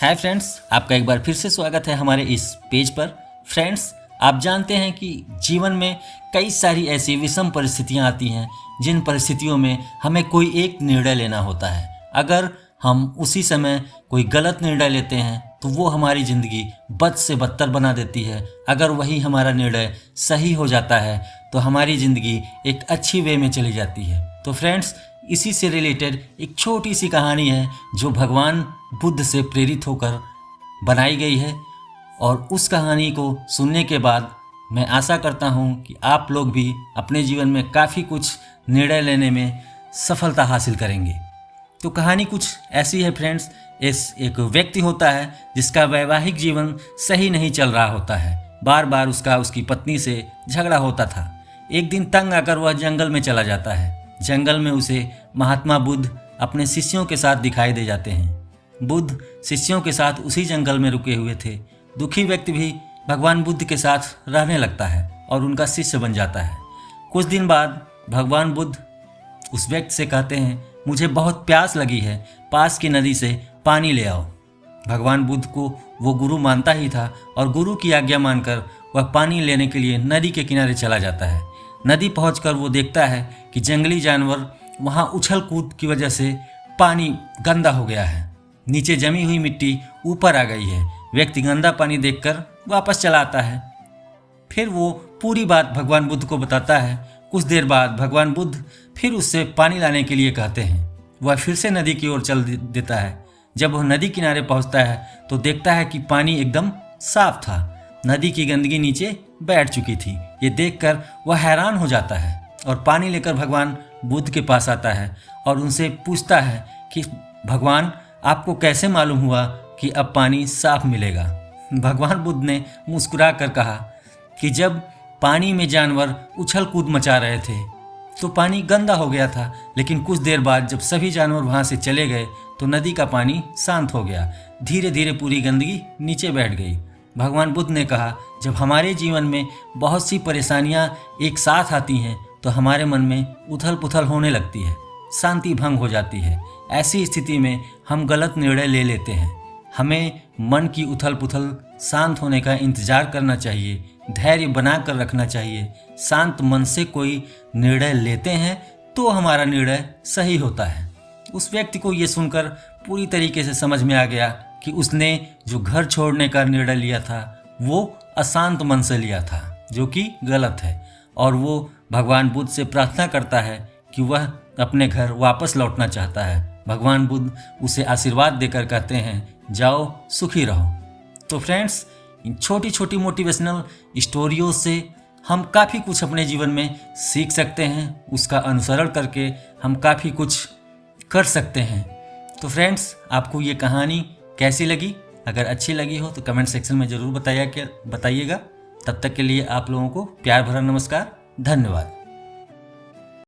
Hi friends, आपका एक बार फिर से स्वागत है हमारे इस पेज पर। फ्रेंड्स, आप जानते हैं कि जीवन में कई सारी ऐसी विषम परिस्थितियां आती हैं जिन परिस्थितियों में हमें कोई एक निर्णय लेना होता है। अगर हम उसी समय कोई गलत निर्णय लेते हैं तो वो हमारी ज़िंदगी बद से बदतर बना देती है। अगर वही हमारा निर्णय सही हो जाता है तो हमारी ज़िंदगी एक अच्छी वे में चली जाती है। तो फ्रेंड्स, इसी से रिलेटेड एक छोटी सी कहानी है जो भगवान बुद्ध से प्रेरित होकर बनाई गई है, और उस कहानी को सुनने के बाद मैं आशा करता हूँ कि आप लोग भी अपने जीवन में काफ़ी कुछ निर्णय लेने में सफलता हासिल करेंगे। तो कहानी कुछ ऐसी है फ्रेंड्स। एक व्यक्ति होता है जिसका वैवाहिक जीवन सही नहीं चल रहा होता है। बार बार उसकी पत्नी से झगड़ा होता था। एक दिन तंग आकर वह जंगल में चला जाता है। जंगल में उसे महात्मा बुद्ध अपने शिष्यों के साथ दिखाई दे जाते हैं। बुद्ध शिष्यों के साथ उसी जंगल में रुके हुए थे। दुखी व्यक्ति भी भगवान बुद्ध के साथ रहने लगता है और उनका शिष्य बन जाता है। कुछ दिन बाद भगवान बुद्ध उस व्यक्ति से कहते हैं, मुझे बहुत प्यास लगी है, पास की नदी से पानी ले आओ। भगवान बुद्ध को वो गुरु मानता ही था और गुरु की आज्ञा मानकर वह पानी लेने के लिए नदी के किनारे चला जाता है। नदी पहुंचकर वो देखता है कि जंगली जानवर वहाँ उछल कूद की वजह से पानी गंदा हो गया है। नीचे जमी हुई मिट्टी ऊपर आ गई है। व्यक्ति गंदा पानी देखकर वापस चला आता है। फिर वो पूरी बात भगवान बुद्ध को बताता है। कुछ देर बाद भगवान बुद्ध फिर उससे पानी लाने के लिए कहते हैं। वह फिर से नदी की ओर चल देता है। जब वह नदी किनारे पहुंचता है तो देखता है कि पानी एकदम साफ था। नदी की गंदगी नीचे बैठ चुकी थी। ये देखकर वह हैरान हो जाता है और पानी लेकर भगवान बुद्ध के पास आता है और उनसे पूछता है कि भगवान, आपको कैसे मालूम हुआ कि अब पानी साफ मिलेगा? भगवान बुद्ध ने मुस्कुरा कर कहा कि जब पानी में जानवर उछल कूद मचा रहे थे तो पानी गंदा हो गया था, लेकिन कुछ देर बाद जब सभी जानवर वहाँ से चले गए तो नदी का पानी शांत हो गया। धीरे धीरे पूरी गंदगी नीचे बैठ गई। भगवान बुद्ध ने कहा, जब हमारे जीवन में बहुत सी परेशानियां एक साथ आती हैं तो हमारे मन में उथल पुथल होने लगती है, शांति भंग हो जाती है। ऐसी स्थिति में हम गलत निर्णय ले लेते हैं। हमें मन की उथल पुथल शांत होने का इंतजार करना चाहिए, धैर्य बना कर रखना चाहिए। शांत मन से कोई निर्णय लेते हैं तो हमारा निर्णय सही होता है। उस व्यक्ति को ये सुनकर पूरी तरीके से समझ में आ गया कि उसने जो घर छोड़ने का निर्णय लिया था वो अशांत मन से लिया था, जो कि गलत है। और वो भगवान बुद्ध से प्रार्थना करता है कि वह अपने घर वापस लौटना चाहता है। भगवान बुद्ध उसे आशीर्वाद देकर कहते हैं, जाओ सुखी रहो। तो फ्रेंड्स, इन छोटी छोटी मोटिवेशनल स्टोरियों से हम काफ़ी कुछ अपने जीवन में सीख सकते हैं। उसका अनुसरण करके हम काफ़ी कुछ कर सकते हैं। तो फ्रेंड्स, आपको ये कहानी कैसी लगी? अगर अच्छी लगी हो तो कमेंट सेक्शन में ज़रूर बताइएगा। तब तक के लिए आप लोगों को प्यार भरा नमस्कार। धन्यवाद।